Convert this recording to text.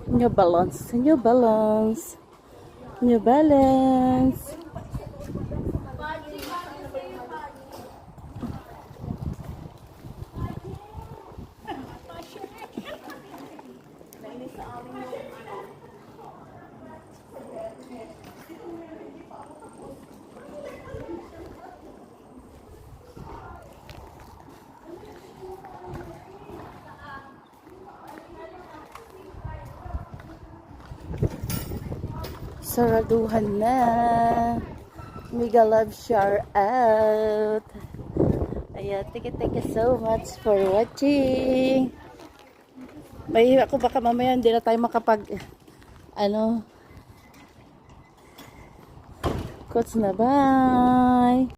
New Balance, New Balance, New Balance. Saraduhan na. Mega love shout out. Ayan, thank you so much for watching. May ako baka mamaya hindi na tayo makapag coach na bye.